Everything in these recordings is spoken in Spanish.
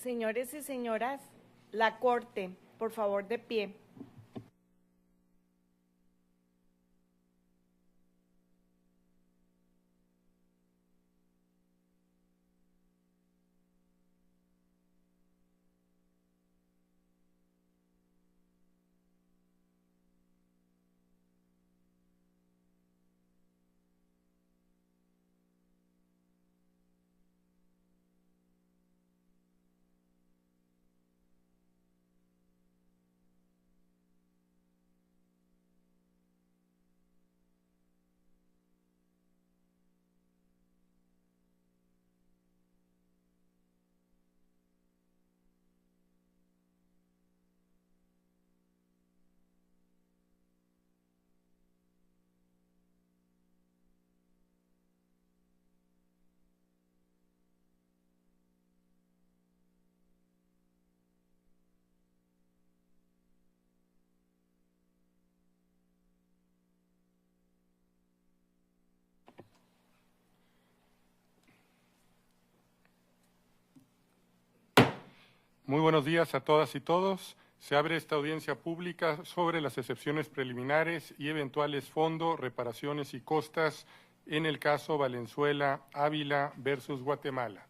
Señores y señoras, la Corte, por favor, de pie. Muy buenos días a todas y todos. Se abre esta audiencia pública sobre las excepciones preliminares y eventuales fondos, reparaciones y costas en el caso Valenzuela Ávila versus Guatemala.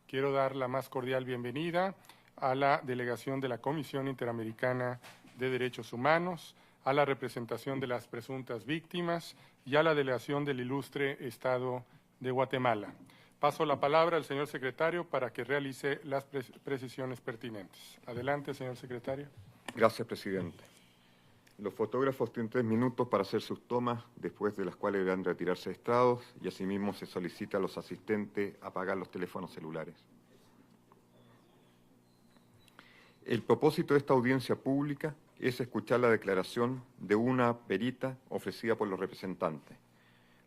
Quiero dar la más cordial bienvenida a la delegación de la Comisión Interamericana de Derechos Humanos, a la representación de las presuntas víctimas y a la delegación del ilustre Estado de Guatemala. Paso la palabra al señor secretario para que realice las precisiones pertinentes. Adelante, señor secretario. Gracias, presidente. Los fotógrafos tienen 3 minutos para hacer sus tomas, después de las cuales deberán retirarse de estrados, y asimismo se solicita a los asistentes apagar los teléfonos celulares. El propósito de esta audiencia pública es escuchar la declaración de una perita ofrecida por los representantes.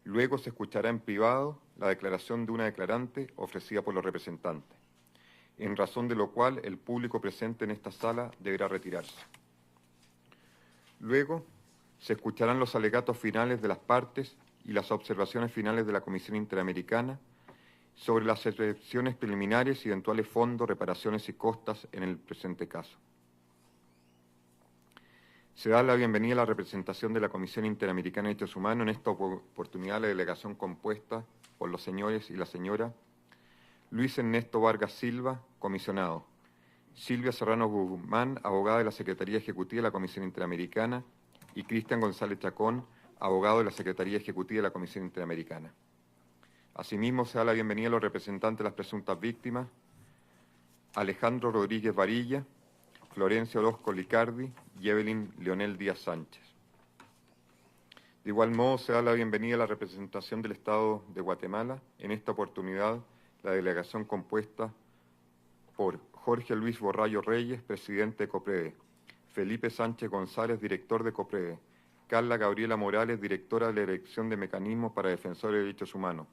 Luego se escuchará en privado la declaración de una declarante ofrecida por los representantes, en razón de lo cual el público presente en esta sala deberá retirarse. Luego se escucharán los alegatos finales de las partes y las observaciones finales de la Comisión Interamericana sobre las excepciones preliminares y eventuales fondos, reparaciones y costas en el presente caso. Se da la bienvenida a la representación de la Comisión Interamericana de Derechos Humanos, en esta oportunidad la delegación compuesta por los señores y la señora Luis Ernesto Vargas Silva, comisionado; Silvia Serrano Guzmán, abogada de la Secretaría Ejecutiva de la Comisión Interamericana; y Cristian González Chacón, abogado de la Secretaría Ejecutiva de la Comisión Interamericana. Asimismo, se da la bienvenida a los representantes de las presuntas víctimas: Alejandro Rodríguez Varilla, Florencia Orozco Licardi y Evelyn Leonel Díaz Sánchez. De igual modo, se da la bienvenida a la representación del Estado de Guatemala, en esta oportunidad la delegación compuesta por Jorge Luis Borrallo Reyes, presidente de COPREDE; Felipe Sánchez González, director de COPREDE; Carla Gabriela Morales, directora de la Dirección de Mecanismos para Defensores de Derechos Humanos;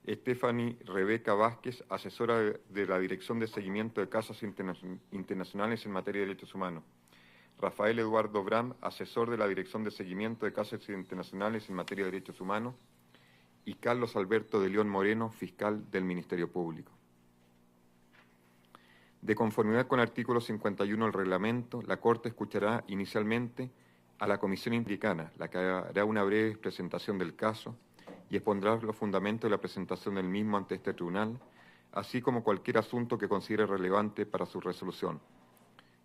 Stephanie Rebeca Vázquez, asesora de la Dirección de Seguimiento de Casos Internacionales en Materia de Derechos Humanos; Rafael Eduardo Bram, asesor de la Dirección de Seguimiento de Casos Internacionales en Materia de Derechos Humanos; y Carlos Alberto de León Moreno, fiscal del Ministerio Público. De conformidad con el artículo 51 del reglamento, la Corte escuchará inicialmente a la Comisión Interamericana, la que hará una breve presentación del caso y expondrá los fundamentos de la presentación del mismo ante este tribunal, así como cualquier asunto que considere relevante para su resolución.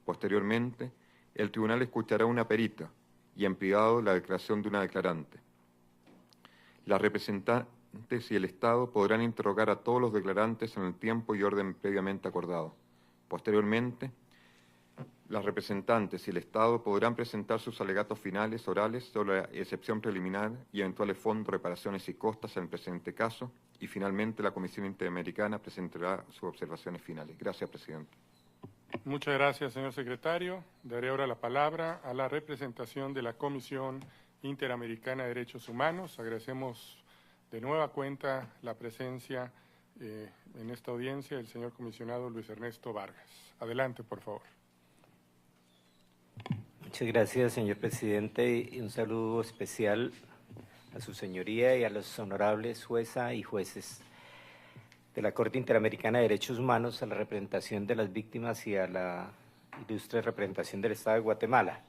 Posteriormente, el tribunal escuchará una perita y en privado la declaración de una declarante. Las representantes y el Estado podrán interrogar a todos los declarantes en el tiempo y orden previamente acordado. Posteriormente, las representantes y el Estado podrán presentar sus alegatos finales orales sobre la excepción preliminar y eventuales fondos, reparaciones y costas en el presente caso, y finalmente la Comisión Interamericana presentará sus observaciones finales. Gracias, presidente. Muchas gracias, señor secretario. Daré ahora la palabra a la representación de la Comisión Interamericana de Derechos Humanos. Agradecemos de nueva cuenta la presencia en esta audiencia del señor comisionado Luis Ernesto Vargas. Adelante, por favor. Muchas gracias, señor presidente, y un saludo especial a su señoría y a los honorables juezas y jueces. de la Corte Interamericana de Derechos Humanos a la representación de las víctimas y a la ilustre representación del Estado de Guatemala.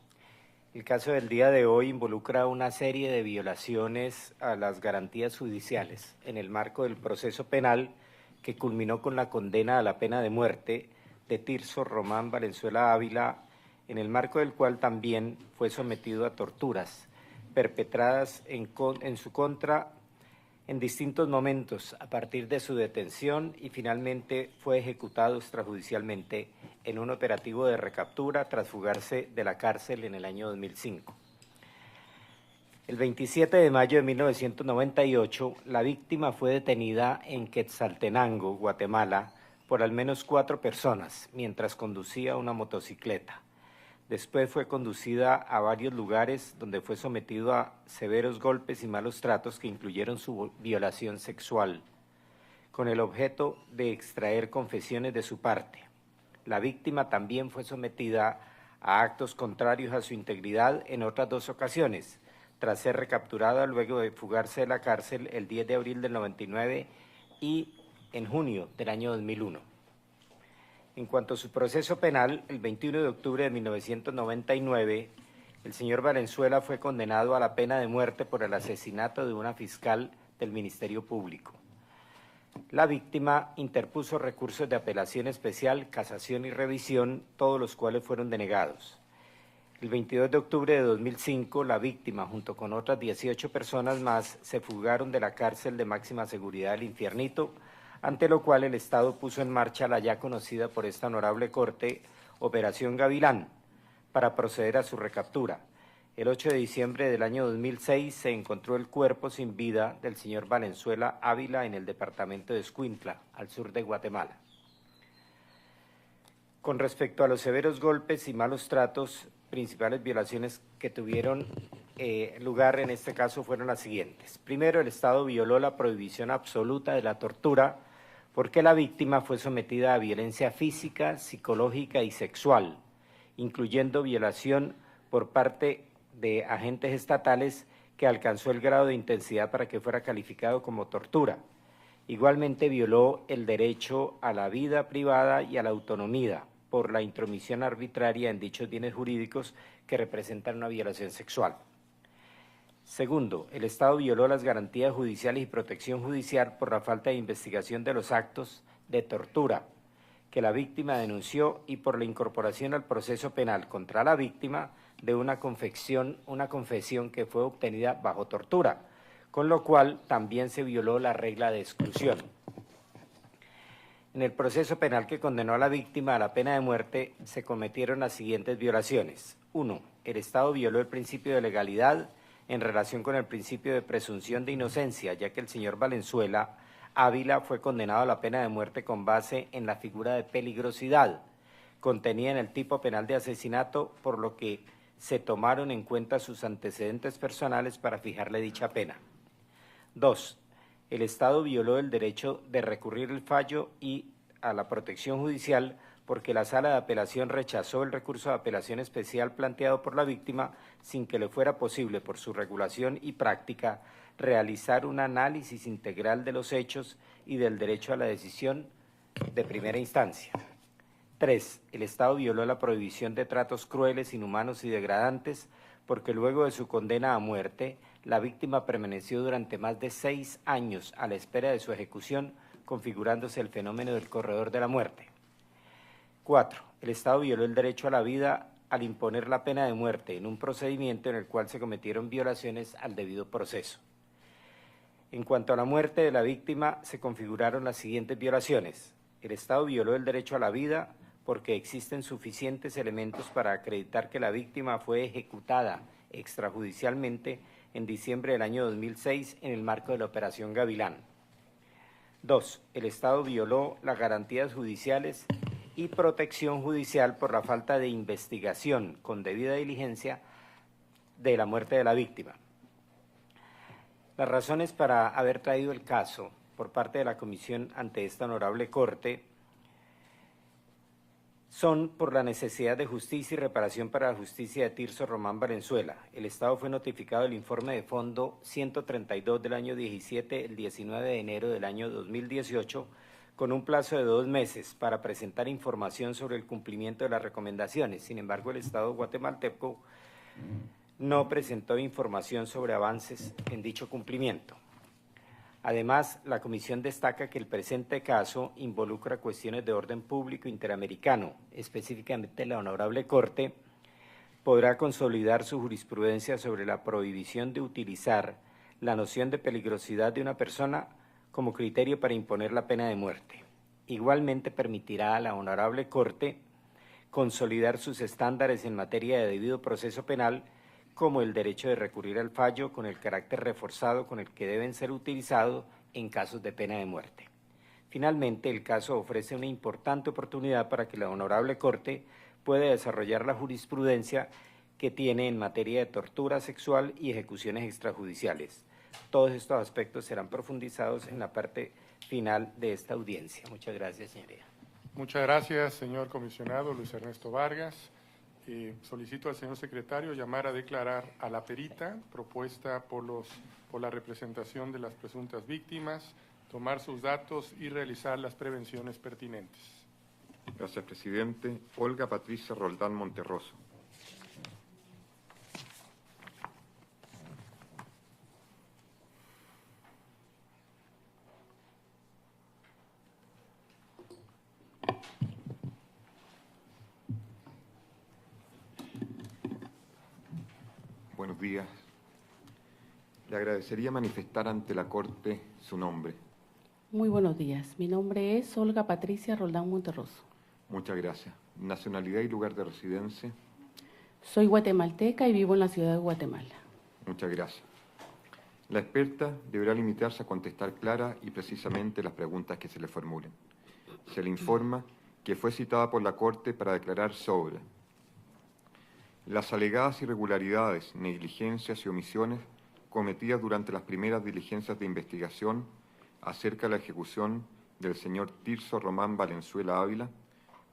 El caso del día de hoy involucra una serie de violaciones a las garantías judiciales en el marco del proceso penal que culminó con la condena a la pena de muerte de Tirso Román Valenzuela Ávila, en el marco del cual también fue sometido a torturas perpetradas en su contra en distintos momentos a partir de su detención y finalmente fue ejecutado extrajudicialmente en un operativo de recaptura tras fugarse de la cárcel en el año 2005. El 27 de mayo de 1998, la víctima fue detenida en Quetzaltenango, Guatemala, por al menos 4 personas mientras conducía una motocicleta. Después fue conducida a varios lugares donde fue sometido a severos golpes y malos tratos que incluyeron su violación sexual, con el objeto de extraer confesiones de su parte. La víctima también fue sometida a actos contrarios a su integridad en otras 2 ocasiones, tras ser recapturada luego de fugarse de la cárcel el 10 de abril del 99 y en junio del año 2001. En cuanto a su proceso penal, el 21 de octubre de 1999, el señor Valenzuela fue condenado a la pena de muerte por el asesinato de una fiscal del Ministerio Público. La víctima interpuso recursos de apelación especial, casación y revisión, todos los cuales fueron denegados. El 22 de octubre de 2005, la víctima, junto con otras 18 personas más, se fugaron de la cárcel de máxima seguridad del Infiernito, ante lo cual el Estado puso en marcha la ya conocida por esta honorable Corte Operación Gavilán, para proceder a su recaptura. El 8 de diciembre del año 2006 se encontró el cuerpo sin vida del señor Valenzuela Ávila en el departamento de Escuintla, al sur de Guatemala. Con respecto a los severos golpes y malos tratos, principales violaciones que tuvieron lugar en este caso fueron las siguientes. Primero, el Estado violó la prohibición absoluta de la tortura porque la víctima fue sometida a violencia física, psicológica y sexual, incluyendo violación por parte de agentes estatales que alcanzó el grado de intensidad para que fuera calificado como tortura. Igualmente violó el derecho a la vida privada y a la autonomía por la intromisión arbitraria en dichos bienes jurídicos que representan una violación sexual. Segundo, el Estado violó las garantías judiciales y protección judicial por la falta de investigación de los actos de tortura que la víctima denunció y por la incorporación al proceso penal contra la víctima de una confesión que fue obtenida bajo tortura, con lo cual también se violó la regla de exclusión. En el proceso penal que condenó a la víctima a la pena de muerte se cometieron las siguientes violaciones. 1. El Estado violó el principio de legalidad en relación con el principio de presunción de inocencia, ya que el señor Valenzuela Ávila fue condenado a la pena de muerte con base en la figura de peligrosidad contenida en el tipo penal de asesinato, por lo que se tomaron en cuenta sus antecedentes personales para fijarle dicha pena. 2. El Estado violó el derecho de recurrir el fallo y a la protección judicial porque la Sala de Apelación rechazó el recurso de apelación especial planteado por la víctima sin que le fuera posible, por su regulación y práctica, realizar un análisis integral de los hechos y del derecho a la decisión de primera instancia. 3. El Estado violó la prohibición de tratos crueles, inhumanos y degradantes porque luego de su condena a muerte, la víctima permaneció durante más de 6 años a la espera de su ejecución, configurándose el fenómeno del corredor de la muerte. 4. El Estado violó el derecho a la vida al imponer la pena de muerte en un procedimiento en el cual se cometieron violaciones al debido proceso. En cuanto a la muerte de la víctima, se configuraron las siguientes violaciones. El Estado violó el derecho a la vida porque existen suficientes elementos para acreditar que la víctima fue ejecutada extrajudicialmente en diciembre del año 2006 en el marco de la Operación Gavilán. 2. El Estado violó las garantías judiciales y protección judicial por la falta de investigación con debida diligencia de la muerte de la víctima. Las razones para haber traído el caso por parte de la Comisión ante esta honorable Corte son por la necesidad de justicia y reparación para la justicia de Tirso Román Valenzuela. El Estado fue notificado del informe de fondo 132 del año 17, el 19 de enero del año 2018, con un plazo de 2 meses para presentar información sobre el cumplimiento de las recomendaciones. Sin embargo, el Estado guatemalteco no presentó información sobre avances en dicho cumplimiento. Además, la Comisión destaca que el presente caso involucra cuestiones de orden público interamericano. Específicamente, la Honorable Corte podrá consolidar su jurisprudencia sobre la prohibición de utilizar la noción de peligrosidad de una persona como criterio para imponer la pena de muerte. Igualmente permitirá a la Honorable Corte consolidar sus estándares en materia de debido proceso penal, como el derecho de recurrir al fallo con el carácter reforzado con el que deben ser utilizados en casos de pena de muerte. Finalmente, el caso ofrece una importante oportunidad para que la Honorable Corte pueda desarrollar la jurisprudencia que tiene en materia de tortura sexual y ejecuciones extrajudiciales. Todos estos aspectos serán profundizados en la parte final de esta audiencia. Muchas gracias, señoría. Muchas gracias, señor comisionado Luis Ernesto Vargas. Solicito al señor secretario llamar a declarar a la perita propuesta por la representación de las presuntas víctimas, tomar sus datos y realizar las prevenciones pertinentes. Gracias, presidente. Olga Patricia Roldán Monterroso. Buenos días. Le agradecería manifestar ante la Corte su nombre. Muy buenos días. Mi nombre es Olga Patricia Roldán Monterroso. Muchas gracias. Nacionalidad y lugar de residencia. Soy guatemalteca y vivo en la ciudad de Guatemala. Muchas gracias. La experta deberá limitarse a contestar clara y precisamente las preguntas que se le formulen. Se le informa que fue citada por la Corte para declarar sobre las alegadas irregularidades, negligencias y omisiones cometidas durante las primeras diligencias de investigación acerca de la ejecución del señor Tirso Román Valenzuela Ávila,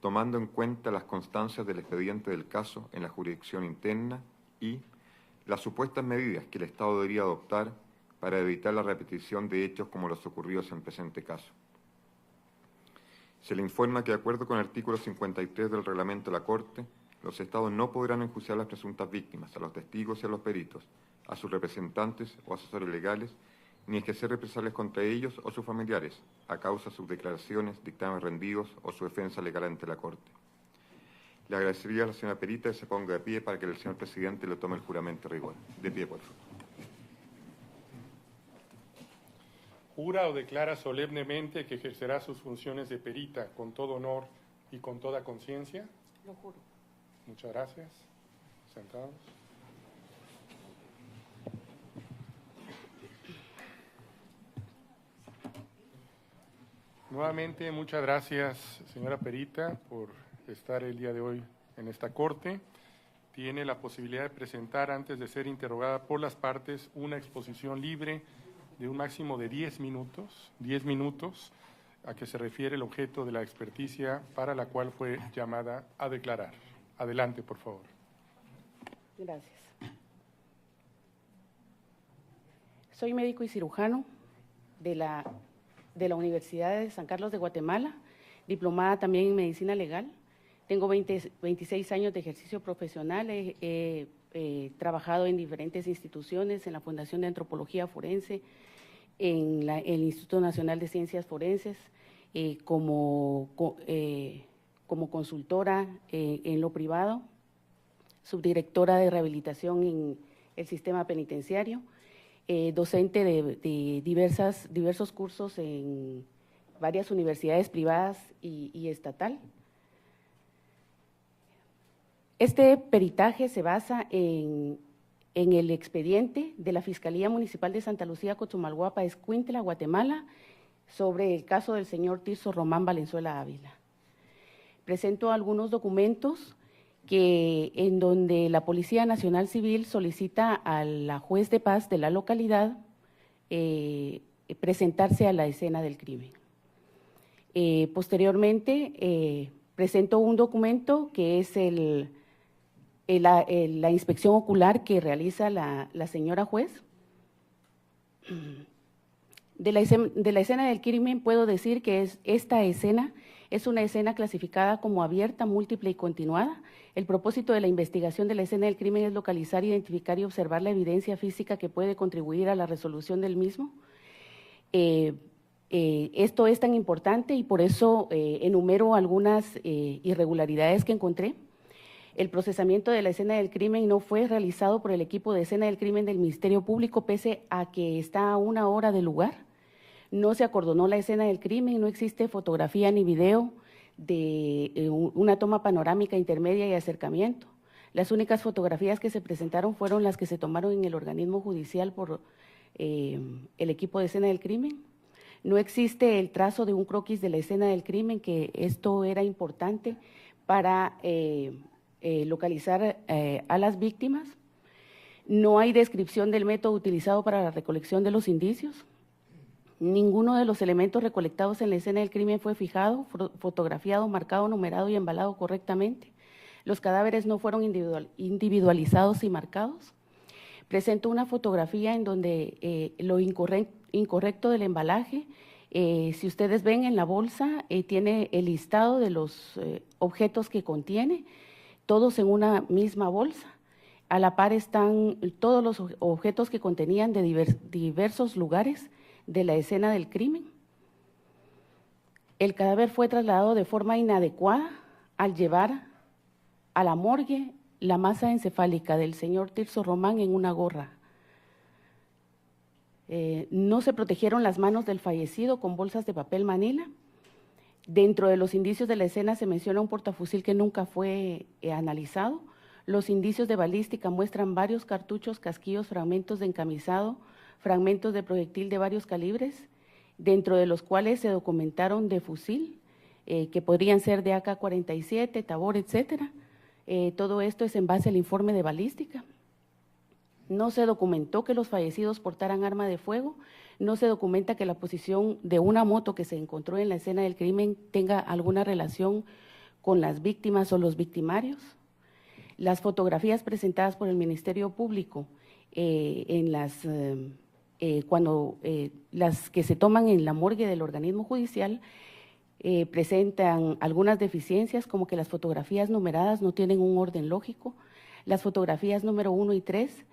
tomando en cuenta las constancias del expediente del caso en la jurisdicción interna y las supuestas medidas que el Estado debería adoptar para evitar la repetición de hechos como los ocurridos en el presente caso. Se le informa que, de acuerdo con el artículo 53 del reglamento de la Corte, los Estados no podrán enjuiciar a las presuntas víctimas, a los testigos y a los peritos, a sus representantes o asesores legales, ni ejercer represalias contra ellos o sus familiares, a causa de sus declaraciones, dictámenes rendidos o su defensa legal ante la Corte. Le agradecería a la señora perita que se ponga de pie para que el señor presidente le tome el juramento de rigor. De pie, por favor. ¿Jura o declara solemnemente que ejercerá sus funciones de perita con todo honor y con toda conciencia? Lo juro. Muchas gracias. Sentados. Nuevamente, muchas gracias, señora perita, por estar el día de hoy en esta corte. Tiene la posibilidad de presentar, antes de ser interrogada por las partes, una exposición libre de un máximo de 10 minutos, a que se refiere el objeto de la experticia para la cual fue llamada a declarar. Adelante, por favor. Gracias. Soy médico y cirujano de la Universidad de San Carlos de Guatemala, diplomada también en medicina legal. Tengo 26 años de ejercicio profesional, he trabajado en diferentes instituciones, en la Fundación de Antropología Forense, en el Instituto Nacional de Ciencias Forenses, como consultora en lo privado, subdirectora de rehabilitación en el sistema penitenciario, docente de diversos cursos en varias universidades privadas y estatal. Este peritaje se basa en el expediente de la Fiscalía Municipal de Santa Lucía, Cochumalguapa, Escuintla, Guatemala, sobre el caso del señor Tirso Román Valenzuela Ávila. Presento algunos documentos en donde la Policía Nacional Civil solicita a la juez de paz de la localidad presentarse a la escena del crimen. Posteriormente, presento un documento que es la inspección ocular que realiza la señora juez. De la escena del crimen puedo decir que esta escena es una escena clasificada como abierta, múltiple y continuada. El propósito de la investigación de la escena del crimen es localizar, identificar y observar la evidencia física que puede contribuir a la resolución del mismo. Esto es tan importante y por eso enumero algunas irregularidades que encontré. El procesamiento de la escena del crimen no fue realizado por el equipo de escena del crimen del Ministerio Público, pese a que está a 1 hora del lugar. No se acordonó la escena del crimen, no existe fotografía ni video de una toma panorámica intermedia y acercamiento. Las únicas fotografías que se presentaron fueron las que se tomaron en el organismo judicial por el equipo de escena del crimen. No existe el trazo de un croquis de la escena del crimen, que esto era importante para localizar a las víctimas. No hay descripción del método utilizado para la recolección de los indicios. Ninguno de los elementos recolectados en la escena del crimen fue fijado, fotografiado, marcado, numerado y embalado correctamente. Los cadáveres no fueron individualizados y marcados. Presento una fotografía en donde lo incorrecto del embalaje, si ustedes ven en la bolsa, tiene el listado de los objetos que contiene, todos en una misma bolsa. A la par están todos los objetos que contenían de diversos lugares de la escena del crimen. El cadáver fue trasladado de forma inadecuada al llevar a la morgue la masa encefálica del señor Tirso Román en una gorra. No se protegieron las manos del fallecido con bolsas de papel manila. Dentro de los indicios de la escena se menciona un portafusil que nunca fue analizado. Los indicios de balística muestran varios cartuchos, casquillos, fragmentos de encamisado, fragmentos de proyectil de varios calibres, dentro de los cuales se documentaron de fusil, que podrían ser de AK-47, Tabor, etcétera. Todo esto es en base al informe de balística. No se documentó que los fallecidos portaran arma de fuego, no se documenta que la posición de una moto que se encontró en la escena del crimen tenga alguna relación con las víctimas o los victimarios. Las fotografías presentadas por el Ministerio Público las que se toman en la morgue del organismo judicial presentan algunas deficiencias, como que las fotografías numeradas no tienen un orden lógico. Las fotografías número 1 y 3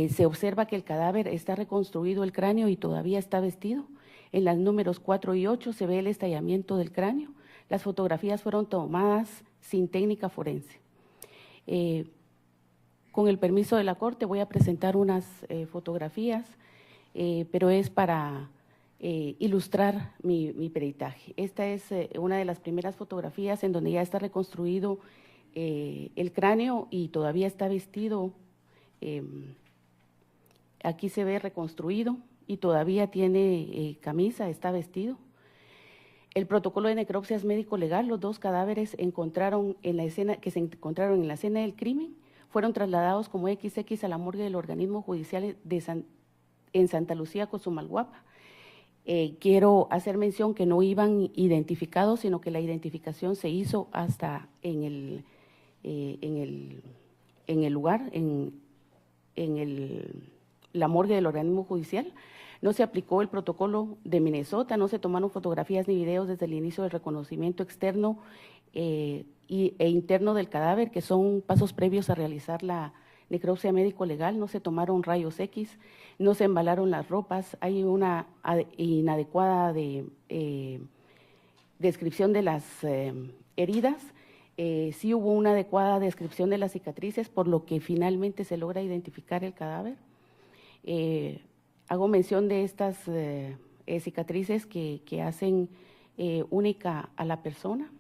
se observa que el cadáver está reconstruido el cráneo y todavía está vestido. En las números 4 y 8 se ve el estallamiento del cráneo. Las fotografías fueron tomadas sin técnica forense. Con el permiso de la Corte voy a presentar unas fotografías, pero es para ilustrar mi peritaje. Esta es una de las primeras fotografías en donde ya está reconstruido el cráneo y todavía está vestido. Aquí se ve reconstruido y todavía tiene camisa, está vestido. El protocolo de necropsia es médico legal. Los 2 cadáveres que se encontraron en la escena del crimen fueron trasladados como XX a la morgue del organismo judicial en Santa Lucía, Cozumalguapa. Quiero hacer mención que no iban identificados, sino que la identificación se hizo hasta en el lugar, la morgue del organismo judicial. No se aplicó el protocolo de Minnesota, no se tomaron fotografías ni videos desde el inicio del reconocimiento externo e interno del cadáver, que son pasos previos a realizar la necropsia médico-legal. No se tomaron rayos X, no se embalaron las ropas, hay una inadecuada descripción de las heridas. Sí hubo una adecuada descripción de las cicatrices, por lo que finalmente se logra identificar el cadáver. Hago mención de estas cicatrices que hacen única a la persona.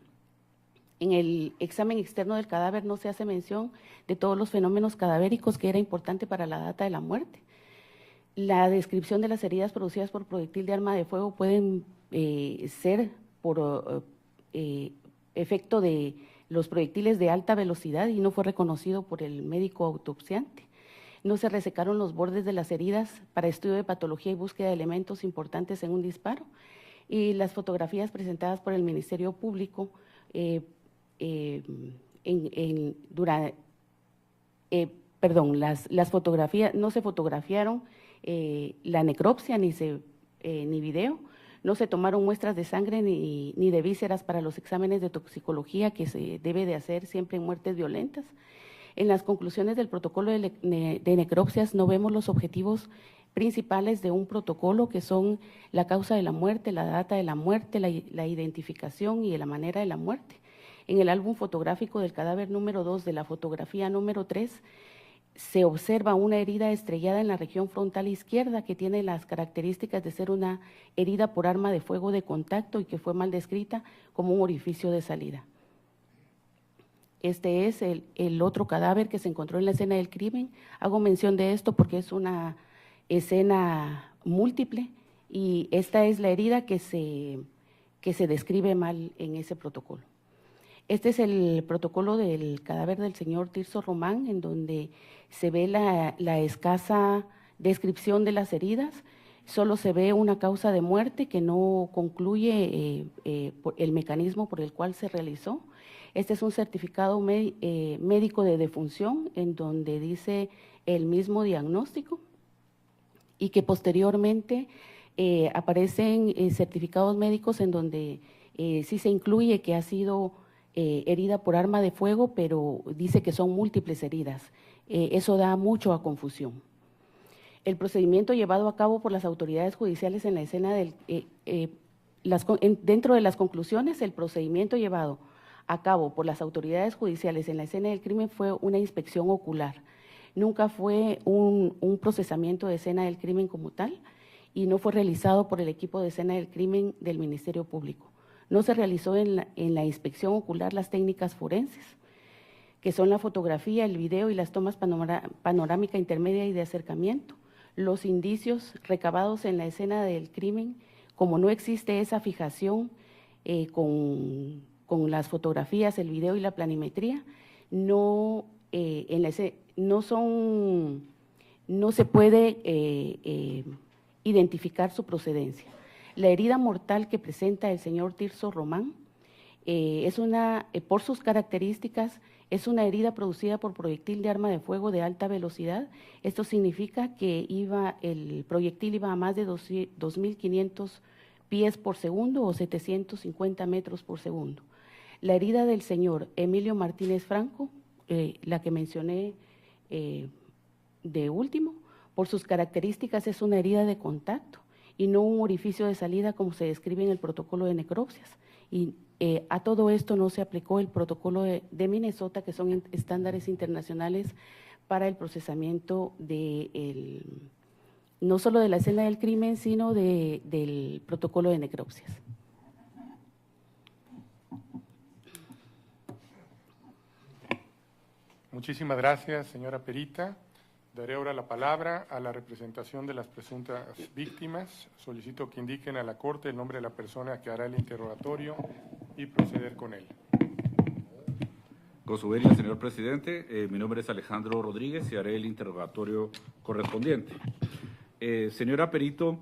En el examen externo del cadáver no se hace mención de todos los fenómenos cadavéricos que era importante para la data de la muerte. La descripción de las heridas producidas por proyectil de arma de fuego pueden ser por efecto de los proyectiles de alta velocidad y no fue reconocido por el médico autopsiante. No se resecaron los bordes de las heridas para estudio de patología y búsqueda de elementos importantes en un disparo. Y las fotografías presentadas por el Ministerio Público las fotografías, no se fotografiaron la necropsia ni se ni video. No se tomaron muestras de sangre ni de vísceras para los exámenes de toxicología que se debe de hacer siempre en muertes violentas. En las conclusiones del protocolo de necropsias no vemos los objetivos principales de un protocolo, que son la causa de la muerte, la data de la muerte, la identificación y la manera de la muerte. En el álbum fotográfico del cadáver número 2 de la fotografía número 3, se observa una herida estrellada en la región frontal izquierda que tiene las características de ser una herida por arma de fuego de contacto y que fue mal descrita como un orificio de salida. Este es el otro cadáver que se encontró en la escena del crimen. Hago mención de esto porque es una escena múltiple y esta es la herida que se describe mal en ese protocolo. Este es el protocolo del cadáver del señor Tirso Román, en donde se ve la escasa descripción de las heridas. Solo se ve una causa de muerte que no concluye el mecanismo por el cual se realizó. Este es un certificado médico de defunción, en donde dice el mismo diagnóstico, y que posteriormente aparecen certificados médicos en donde sí se incluye que ha sido herida por arma de fuego, pero dice que son múltiples heridas. Eso da mucho a confusión. El procedimiento llevado a cabo por las autoridades judiciales en la escena dentro de las conclusiones, el procedimiento llevado a cabo por las autoridades judiciales en la escena del crimen fue una inspección ocular. Nunca fue un procesamiento de escena del crimen como tal y no fue realizado por el equipo de escena del crimen del Ministerio Público. No se realizó en la inspección ocular las técnicas forenses, que son la fotografía, el video y las tomas panorámica intermedia y de acercamiento. Los indicios recabados en la escena del crimen, como no existe esa fijación con las fotografías, el video y la planimetría, no se puede identificar su procedencia. La herida mortal que presenta el señor Tirso Román por sus características, es una herida producida por proyectil de arma de fuego de alta velocidad. Esto significa que el proyectil iba a más de 2.500 pies por segundo o 750 metros por segundo. La herida del señor Emilio Martínez Franco, la que mencioné de último, por sus características es una herida de contacto y no un orificio de salida como se describe en el protocolo de necropsias. Y a todo esto no se aplicó el protocolo de Minnesota, que son estándares internacionales para el procesamiento no solo de la escena del crimen, sino del protocolo de necropsias. Muchísimas gracias, señora perita. Daré ahora la palabra a la representación de las presuntas víctimas. Solicito que indiquen a la Corte el nombre de la persona que hará el interrogatorio y proceder con él. Con su venia, señor presidente, mi nombre es Alejandro Rodríguez y haré el interrogatorio correspondiente. Señora perito,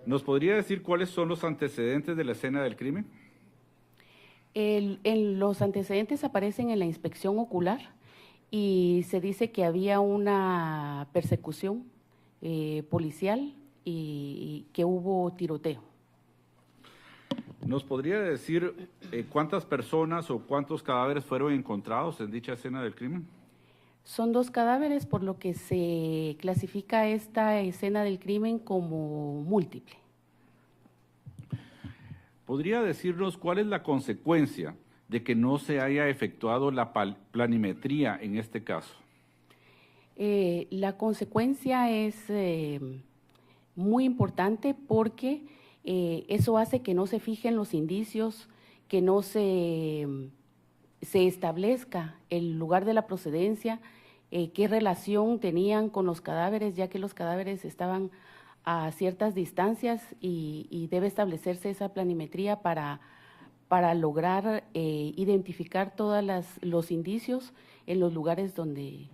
¿nos podría decir cuáles son los antecedentes de la escena del crimen? Los antecedentes aparecen en la inspección ocular y se dice que había una persecución policial y que hubo tiroteo. ¿Nos podría decir cuántas personas o cuántos cadáveres fueron encontrados en dicha escena del crimen? Son 2 cadáveres, por lo que se clasifica esta escena del crimen como múltiple. ¿Podría decirnos cuál es la consecuencia de que no se haya efectuado la planimetría en este caso? La consecuencia es muy importante porque eso hace que no se fijen los indicios, que no se establezca el lugar de la procedencia, qué relación tenían con los cadáveres, ya que los cadáveres estaban a ciertas distancias y debe establecerse esa planimetría para lograr identificar todos los indicios en los lugares donde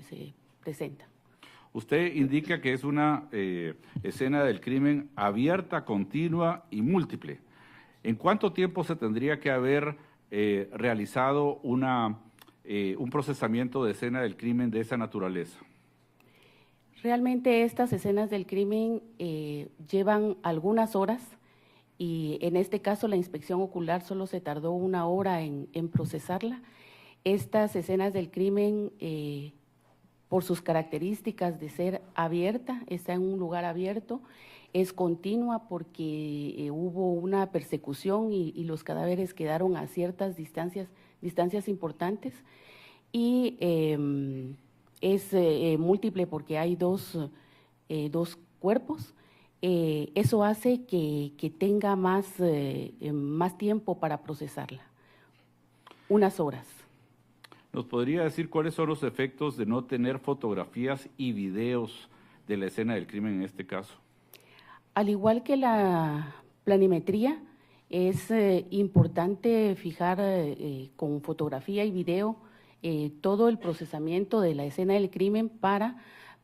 se presenta. Usted indica que es una escena del crimen abierta, continua y múltiple. ¿En cuánto tiempo se tendría que haber realizado un procesamiento de escena del crimen de esa naturaleza? Realmente estas escenas del crimen llevan algunas horas y en este caso la inspección ocular solo se tardó 1 hora en procesarla. Estas escenas del crimen, por sus características de ser abierta, está en un lugar abierto, es continua porque hubo una persecución y los cadáveres quedaron a ciertas distancias importantes, y es múltiple porque hay dos cuerpos. Eso hace que tenga más tiempo para procesarla, unas horas. ¿Nos podría decir cuáles son los efectos de no tener fotografías y videos de la escena del crimen en este caso? Al igual que la planimetría, es importante fijar con fotografía y video todo el procesamiento de la escena del crimen para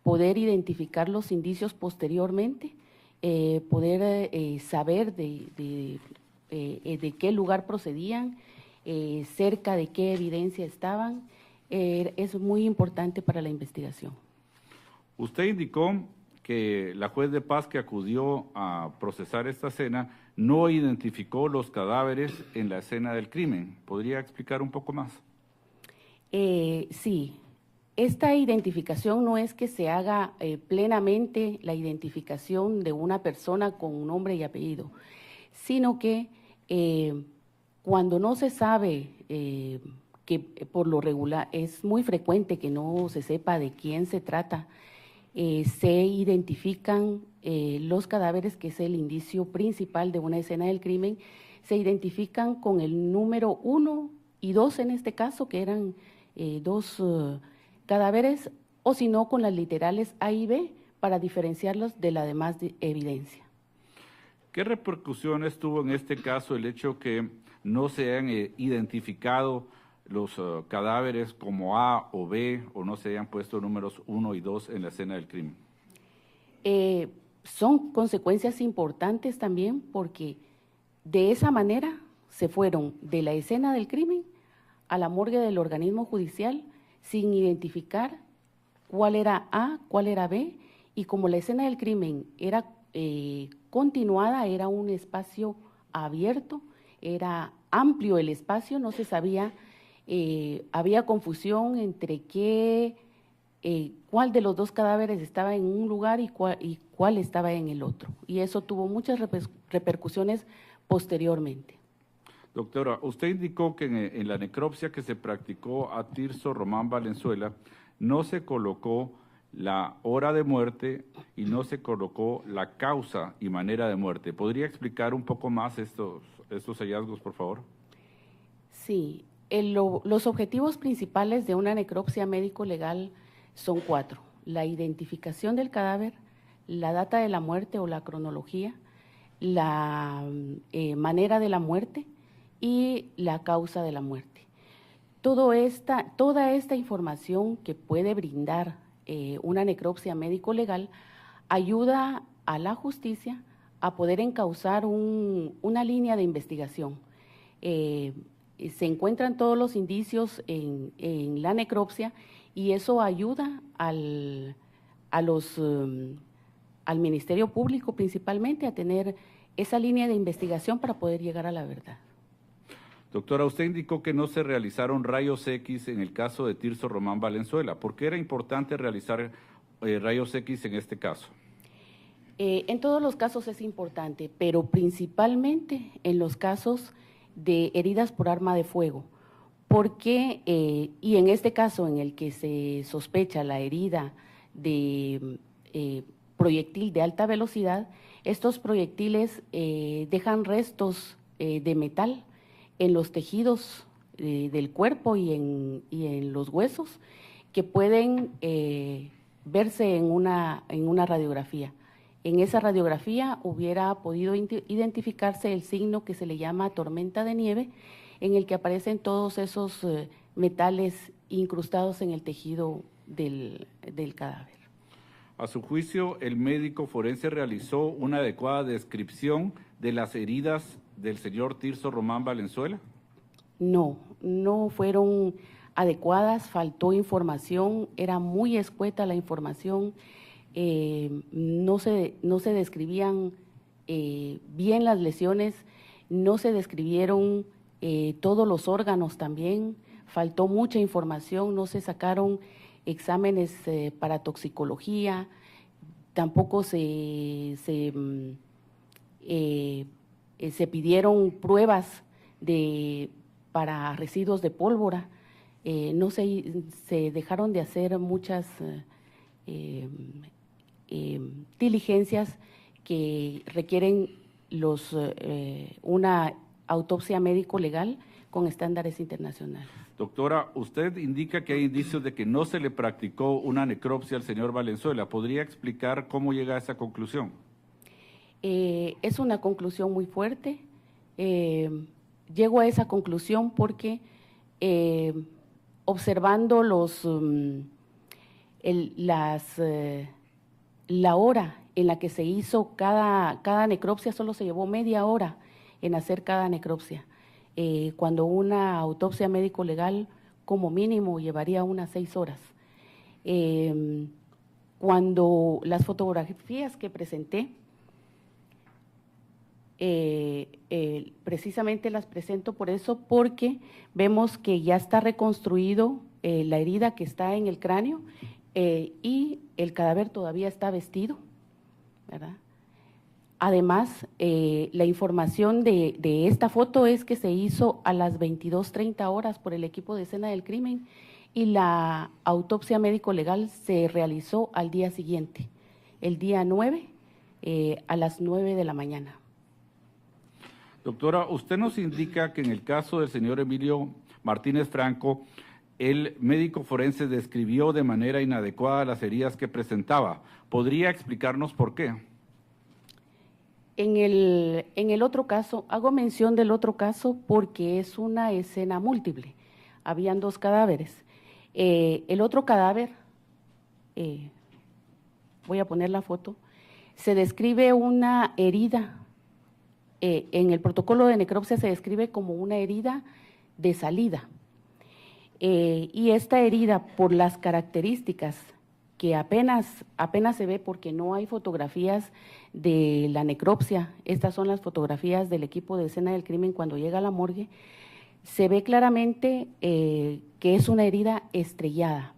poder identificar los indicios posteriormente, poder saber de qué lugar procedían, cerca de qué evidencia estaban. Es muy importante para la investigación. Usted indicó que la juez de paz que acudió a procesar esta escena no identificó los cadáveres en la escena del crimen. ¿Podría explicar un poco más? Sí, esta identificación no es que se haga plenamente la identificación de una persona con nombre y apellido, sino que cuando no se sabe, que por lo regular es muy frecuente que no se sepa de quién se trata, se identifican los cadáveres, que es el indicio principal de una escena del crimen, se identifican con el número 1 y 2 en este caso, que eran dos cadáveres, o si no con las literales A y B para diferenciarlos de la demás evidencia. ¿Qué repercusiones tuvo en este caso el hecho que no se hayan identificado los cadáveres como A o B, o no se hayan puesto números 1 y 2 en la escena del crimen? Son consecuencias importantes también, porque de esa manera se fueron de la escena del crimen a la morgue del organismo judicial sin identificar cuál era A, cuál era B, y como la escena del crimen era continuada, era un espacio abierto, era amplio el espacio, no se sabía, había confusión entre cuál de los dos cadáveres estaba en un lugar y cuál estaba en el otro, y eso tuvo muchas repercusiones posteriormente. Doctora, usted indicó que en la necropsia que se practicó a Tirso Román Valenzuela no se colocó la hora de muerte y no se colocó la causa y manera de muerte. ¿Podría explicar un poco más estos hallazgos, por favor? Sí, los objetivos principales de una necropsia médico-legal son 4: la identificación del cadáver, la data de la muerte o la cronología, la manera de la muerte y la causa de la muerte. Toda esta información que puede brindar una necropsia médico-legal ayuda a la justicia a poder encauzar una línea de investigación. Se encuentran todos los indicios en la necropsia, y eso ayuda al Ministerio Público principalmente a tener esa línea de investigación para poder llegar a la verdad. Doctora, usted indicó que no se realizaron rayos X en el caso de Tirso Román Valenzuela. ¿Por qué era importante realizar rayos X en este caso? En todos los casos es importante, pero principalmente en los casos de heridas por arma de fuego, porque, y en este caso en el que se sospecha la herida de proyectil de alta velocidad, estos proyectiles dejan restos de metal en los tejidos del cuerpo y en los huesos, que pueden verse en una radiografía. En esa radiografía hubiera podido identificarse el signo que se le llama tormenta de nieve, en el que aparecen todos esos metales incrustados en el tejido del cadáver. A su juicio, ¿el médico forense realizó una adecuada descripción de las heridas del señor Tirso Román Valenzuela? No fueron adecuadas, faltó información, era muy escueta la información, no se describían bien las lesiones, no se describieron todos los órganos también, faltó mucha información, no se sacaron exámenes para toxicología, tampoco se pidieron pruebas para residuos de pólvora, no se dejaron de hacer muchas diligencias que requieren una autopsia médico-legal con estándares internacionales. Doctora, usted indica que hay indicios de que no se le practicó una necropsia al señor Valenzuela. ¿Podría explicar cómo llega a esa conclusión? Es una conclusión muy fuerte. Llego a esa conclusión porque observando la hora en la que se hizo cada necropsia, solo se llevó media hora en hacer cada necropsia, cuando una autopsia médico-legal como mínimo llevaría unas 6 horas. Cuando las fotografías que presenté, precisamente las presento por eso, porque vemos que ya está reconstruido la herida que está en el cráneo y el cadáver todavía está vestido, ¿verdad? Además, la información de esta foto es que se hizo a las 22:30 horas por el equipo de escena del crimen y la autopsia médico-legal se realizó al día siguiente, el día 9, a las 9 de la mañana. Doctora, usted nos indica que en el caso del señor Emilio Martínez Franco, el médico forense describió de manera inadecuada las heridas que presentaba. ¿Podría explicarnos por qué? En el otro caso, hago mención del otro caso porque es una escena múltiple. Habían 2 cadáveres. El otro cadáver, voy a poner la foto, se describe una herida. En el protocolo de necropsia se describe como una herida de salida. Y esta herida, por las características que apenas se ve porque no hay fotografías de la necropsia, estas son las fotografías del equipo de escena del crimen cuando llega a la morgue, se ve claramente que es una herida estrellada.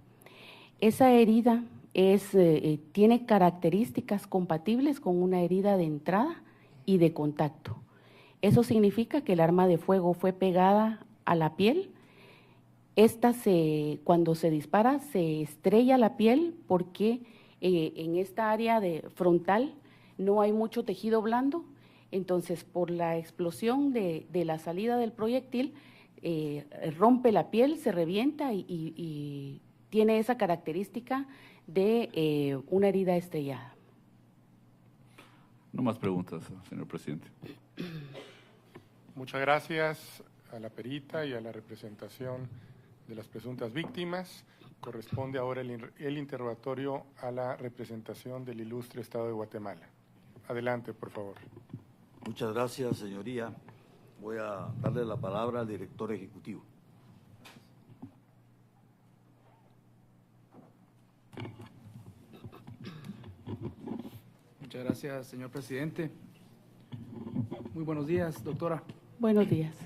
Esa herida tiene características compatibles con una herida de entrada y de contacto. Eso significa que el arma de fuego fue pegada a la piel. Cuando se dispara se estrella la piel porque en esta área frontal no hay mucho tejido blando, entonces por la explosión de la salida del proyectil rompe la piel, se revienta y tiene esa característica de una herida estrellada. No más preguntas, señor presidente. Muchas gracias a la perita y a la representación de las presuntas víctimas. Corresponde ahora el interrogatorio a la representación del ilustre Estado de Guatemala. Adelante, por favor. Muchas gracias, señoría. Voy a darle la palabra al director ejecutivo. Muchas gracias, señor presidente. Muy buenos días, doctora. Buenos días.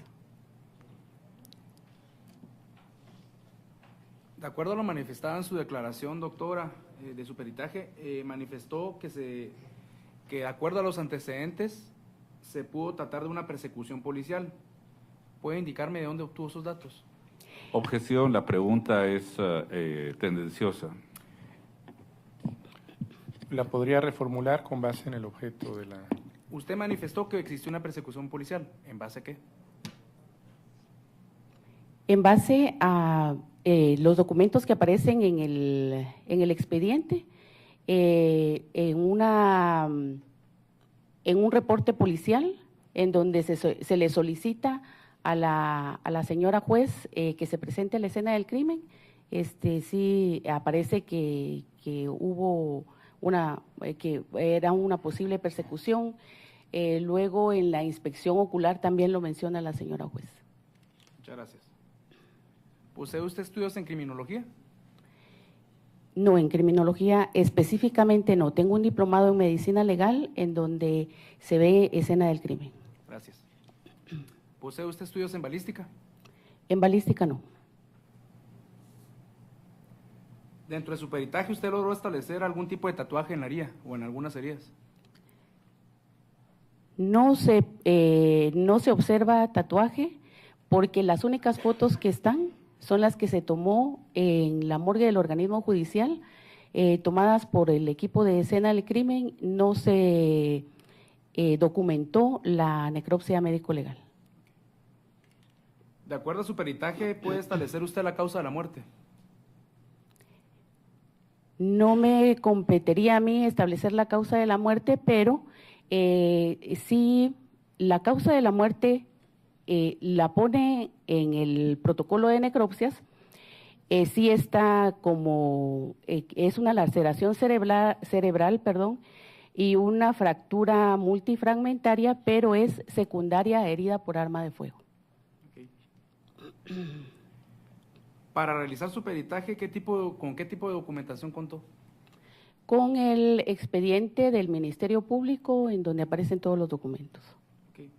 De acuerdo a lo manifestado en su declaración, doctora, de su peritaje, manifestó que de acuerdo a los antecedentes se pudo tratar de una persecución policial. ¿Puede indicarme de dónde obtuvo esos datos? Objeción, la pregunta es tendenciosa. ¿La podría reformular con base en el objeto de la...? Usted manifestó que existió una persecución policial. ¿En base a qué? En base a los documentos que aparecen en el expediente, en un reporte policial en donde se le solicita a la señora juez que se presente a la escena del crimen, sí aparece que hubo que era una posible persecución. Luego en la inspección ocular también lo menciona la señora juez. Muchas gracias. ¿Posee usted estudios en criminología? No, en criminología específicamente no. Tengo un diplomado en medicina legal en donde se ve escena del crimen. Gracias. ¿Posee usted estudios en balística? En balística no. Dentro de su peritaje, ¿usted logró establecer algún tipo de tatuaje en la herida o en algunas heridas? No se observa tatuaje porque las únicas fotos que están son las que se tomó en la morgue del organismo judicial, tomadas por el equipo de escena del crimen. No se documentó la necropsia médico-legal. De acuerdo a su peritaje, ¿puede establecer usted la causa de la muerte? No me competiría a mí establecer la causa de la muerte, pero sí la causa de la muerte la pone en el protocolo de necropsias, sí está como, es una laceración cerebral, y una fractura multifragmentaria, pero es secundaria a herida por arma de fuego. Okay. Para realizar su peritaje, ¿con qué tipo de documentación contó? Con el expediente del Ministerio Público, en donde aparecen todos los documentos. Okay.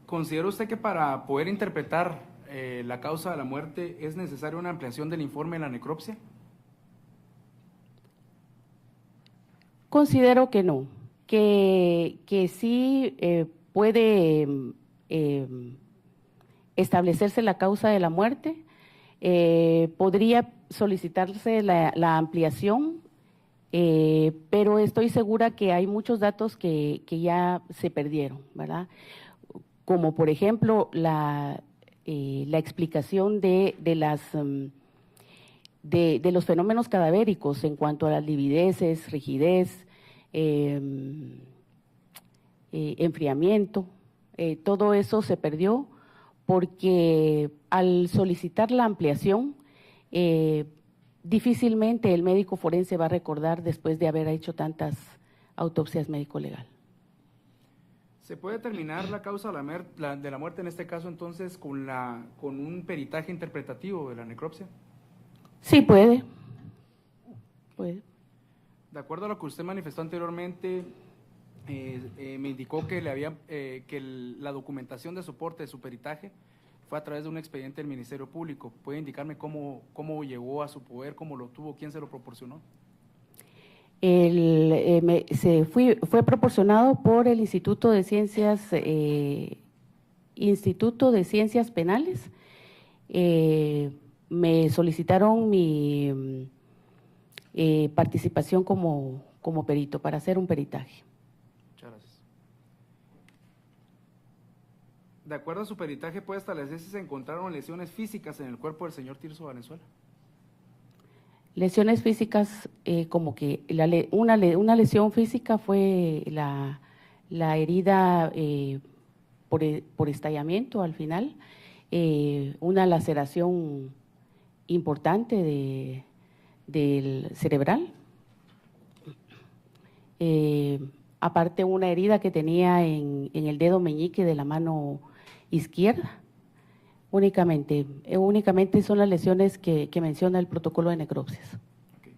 ¿Considera usted que para poder interpretar la causa de la muerte es necesaria una ampliación del informe en la necropsia? Considero que no, que sí puede establecerse la causa de la muerte, podría solicitarse la ampliación, pero estoy segura que hay muchos datos que ya se perdieron, ¿verdad? Como por ejemplo la explicación de los fenómenos cadavéricos en cuanto a las livideces, rigidez, enfriamiento, todo eso se perdió porque al solicitar la ampliación, difícilmente el médico forense va a recordar después de haber hecho tantas autopsias médico-legal. ¿Se puede determinar la causa de la muerte en este caso entonces con un peritaje interpretativo de la necropsia? Sí, puede. Puede. De acuerdo a lo que usted manifestó anteriormente, me indicó que la documentación de soporte de su peritaje fue a través de un expediente del Ministerio Público. ¿Puede indicarme cómo llegó a su poder, cómo lo tuvo, quién se lo proporcionó? Fue proporcionado por el Instituto de Ciencias Penales. Me solicitaron mi participación como perito para hacer un peritaje. Muchas gracias. De acuerdo a su peritaje, ¿puede establecer si se encontraron lesiones físicas en el cuerpo del señor Tirso Valenzuela? Lesiones físicas, como que una lesión física fue la herida por estallamiento al final, una laceración importante del cerebral, aparte una herida que tenía en el dedo meñique de la mano izquierda. Únicamente son las lesiones que menciona el protocolo de necropsias. Okay.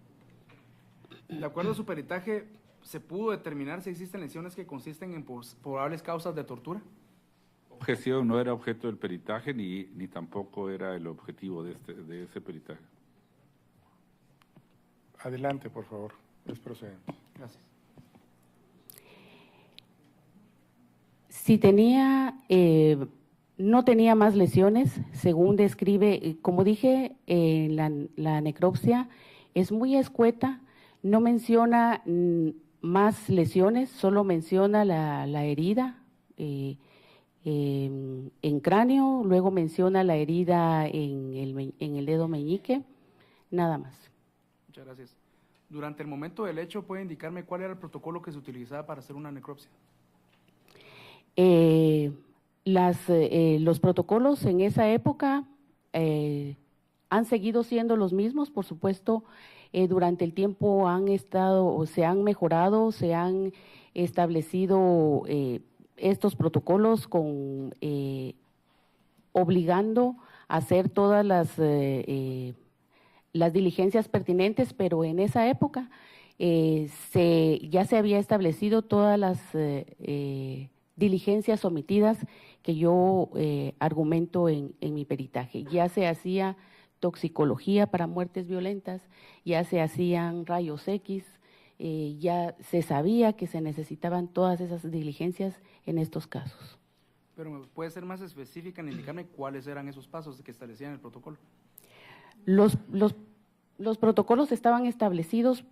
De acuerdo a su peritaje, ¿se pudo determinar si existen lesiones que consisten en probables causas de tortura? Objeción, no era objeto del peritaje ni tampoco era el objetivo de ese peritaje. Adelante, por favor. Es procedente. Gracias. Si no tenía más lesiones, según describe, como dije, la necropsia es muy escueta, no menciona más lesiones, solo menciona la herida en cráneo, luego menciona la herida en el dedo meñique, nada más. Muchas gracias. Durante el momento del hecho, ¿puede indicarme cuál era el protocolo que se utilizaba para hacer una necropsia? Los protocolos en esa época han seguido siendo los mismos, por supuesto, durante el tiempo se han mejorado, se han establecido estos protocolos obligando hacer todas las diligencias pertinentes, pero en esa época ya se había establecido todas las diligencias omitidas que yo argumento en mi peritaje. Ya se hacía toxicología para muertes violentas, ya se hacían rayos X, ya se sabía que se necesitaban todas esas diligencias en estos casos. Pero ¿puede ser más específica en indicarme cuáles eran esos pasos que establecían el protocolo? Los protocolos estaban establecidos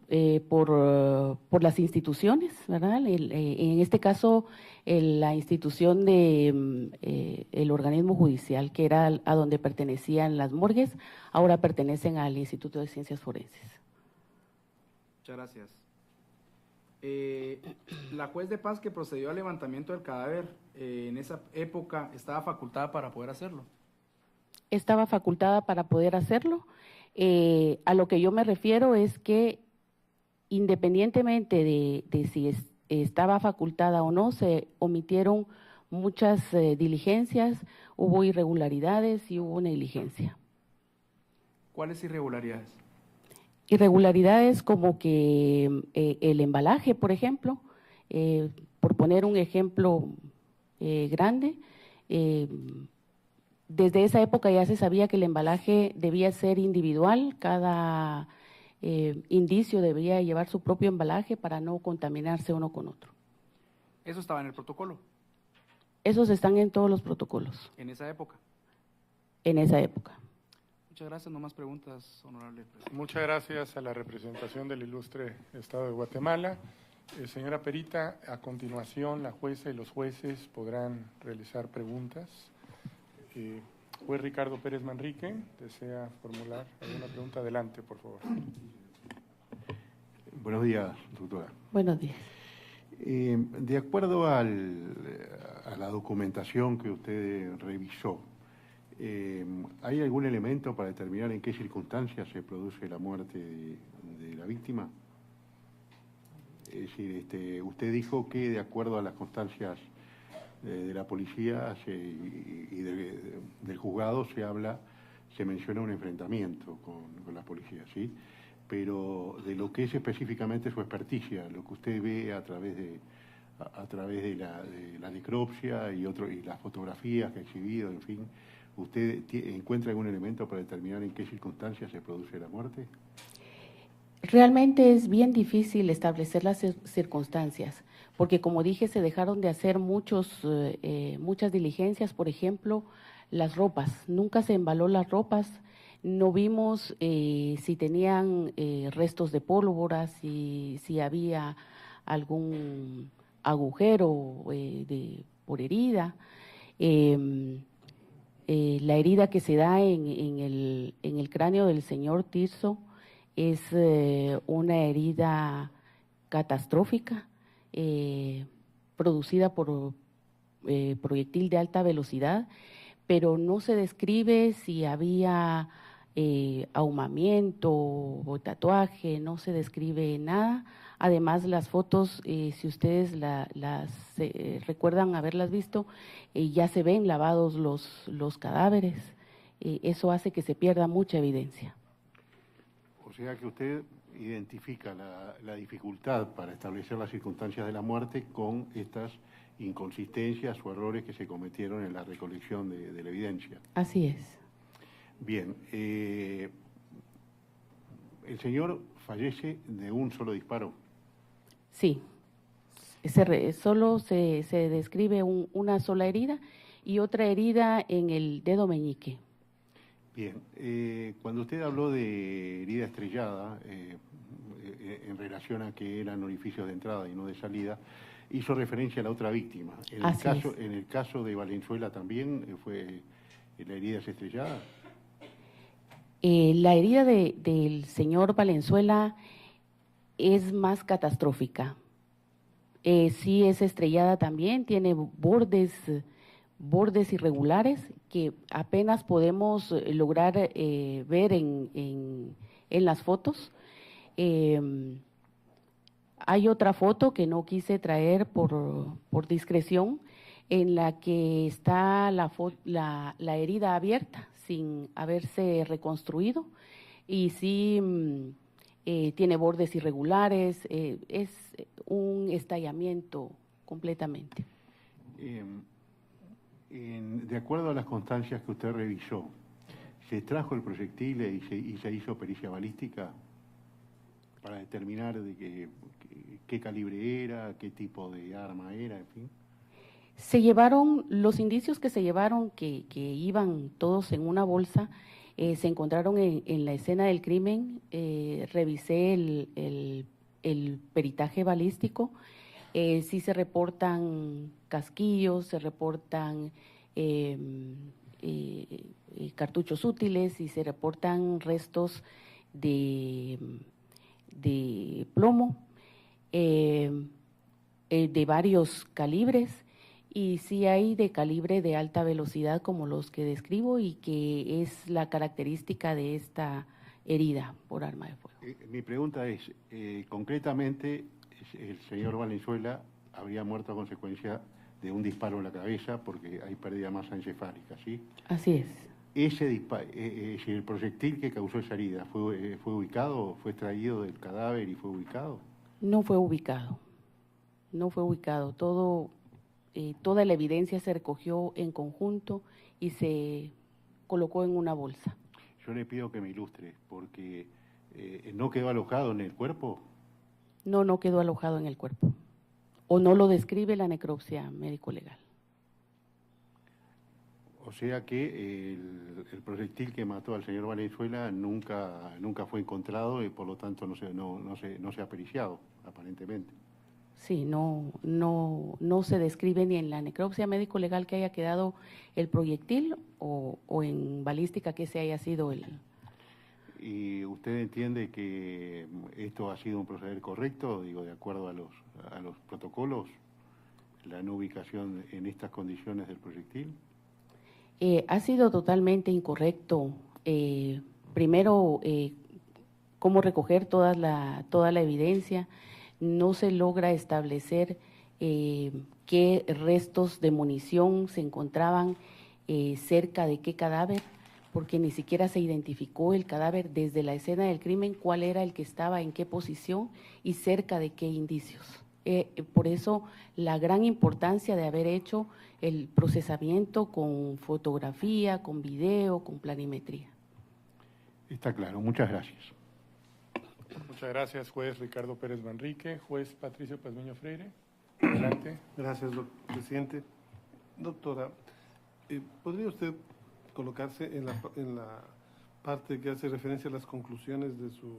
por las instituciones, ¿verdad? En este caso, la institución el organismo judicial, que era a donde pertenecían las morgues, ahora pertenecen al Instituto de Ciencias Forenses. Muchas gracias. La juez de paz que procedió al levantamiento del cadáver en esa época estaba facultada para poder hacerlo. Estaba facultada para poder hacerlo. A lo que yo me refiero es que independientemente de si estaba facultada o no, se omitieron muchas diligencias, hubo irregularidades y hubo negligencia. ¿Cuáles irregularidades? Irregularidades como que el embalaje, por ejemplo, por poner un ejemplo grande, desde esa época ya se sabía que el embalaje debía ser individual, cada indicio debía llevar su propio embalaje para no contaminarse uno con otro. ¿Eso estaba en el protocolo? Esos están en todos los protocolos. ¿En esa época? En esa época. Muchas gracias, no más preguntas, honorable presidente. Muchas gracias a la representación del ilustre Estado de Guatemala. Señora Perita, a continuación la jueza y los jueces podrán realizar preguntas. Juez Ricardo Pérez Manrique, ¿desea formular alguna pregunta? Adelante, por favor. Buenos días, doctora. Buenos días. De acuerdo a la documentación que usted revisó, ¿hay algún elemento para determinar en qué circunstancias se produce la muerte de la víctima? Es decir, usted dijo que de acuerdo a las constancias de la policía y del juzgado se menciona un enfrentamiento con la policía, ¿sí? Pero de lo que es específicamente su experticia, lo que usted ve a través de la necropsia y las fotografías que ha exhibido, en fin, ¿usted encuentra algún elemento para determinar en qué circunstancias se produce la muerte? Realmente es bien difícil establecer las circunstancias, porque como dije, se dejaron de hacer muchas diligencias, por ejemplo, las ropas. Nunca se embaló las ropas, no vimos si tenían restos de pólvora, si había algún agujero por herida. La herida que se da en el cráneo del señor Tirso es una herida catastrófica producida por proyectil de alta velocidad, pero no se describe si había ahumamiento o tatuaje, no se describe nada. Además, las fotos, si ustedes las recuerdan haberlas visto, ya se ven lavados los cadáveres. Eso hace que se pierda mucha evidencia. O sea que usted identifica la dificultad para establecer las circunstancias de la muerte con estas inconsistencias o errores que se cometieron en la recolección de la evidencia. Así es. Bien, el señor fallece de un solo disparo. Sí, solo se describe una sola herida y otra herida en el dedo meñique. Bien, cuando usted habló de herida estrellada, en relación a que eran orificios de entrada y no de salida, hizo referencia a la otra víctima. En el caso de Valenzuela también fue la herida estrellada. La herida del señor Valenzuela es más catastrófica. Sí es estrellada también, tiene bordes irregulares que apenas podemos lograr ver en las fotos. Hay otra foto que no quise traer por discreción, en la que está la herida abierta. sin haberse reconstruido y sí tiene bordes irregulares, es un estallamiento completamente. De acuerdo a las constancias que usted revisó, ¿se trajo el proyectil y se hizo pericia balística para determinar qué calibre era, qué tipo de arma era, en fin? Se llevaron, los indicios que se llevaron, que iban todos en una bolsa, se encontraron en la escena del crimen. Revisé el peritaje balístico. Sí se reportan casquillos, se reportan cartuchos útiles y se reportan restos de plomo de varios calibres. Y sí hay de calibre de alta velocidad como los que describo y que es la característica de esta herida por arma de fuego. Mi pregunta es, concretamente, el señor Valenzuela habría muerto a consecuencia de un disparo en la cabeza porque hay pérdida de masa encefálica, ¿sí? Así es. El proyectil que causó esa herida, ¿fue ubicado, fue extraído del cadáver y fue ubicado? No fue ubicado, no fue ubicado. Toda la evidencia se recogió en conjunto y se colocó en una bolsa. Yo le pido que me ilustre, porque ¿no quedó alojado en el cuerpo? No quedó alojado en el cuerpo. O no lo describe la necropsia médico-legal. O sea que el proyectil que mató al señor Valenzuela nunca fue encontrado y por lo tanto no se ha periciado, aparentemente. Sí, no se describe ni en la necropsia médico-legal que haya quedado el proyectil o en balística que ese haya sido el… ¿Y usted entiende que esto ha sido un proceder correcto, digo, de acuerdo a los protocolos, la no ubicación en estas condiciones del proyectil? Ha sido totalmente incorrecto. Primero, cómo recoger toda la evidencia. No se logra establecer qué restos de munición se encontraban cerca de qué cadáver, porque ni siquiera se identificó el cadáver desde la escena del crimen, cuál era el que estaba en qué posición y cerca de qué indicios. Por eso la gran importancia de haber hecho el procesamiento con fotografía, con video, con planimetría. Está claro, muchas gracias. Muchas gracias, juez Ricardo Pérez Manrique. Juez Patricio Pazmiño Freire, adelante. Gracias, presidente. Doctora, ¿podría usted colocarse en la parte que hace referencia a las conclusiones de su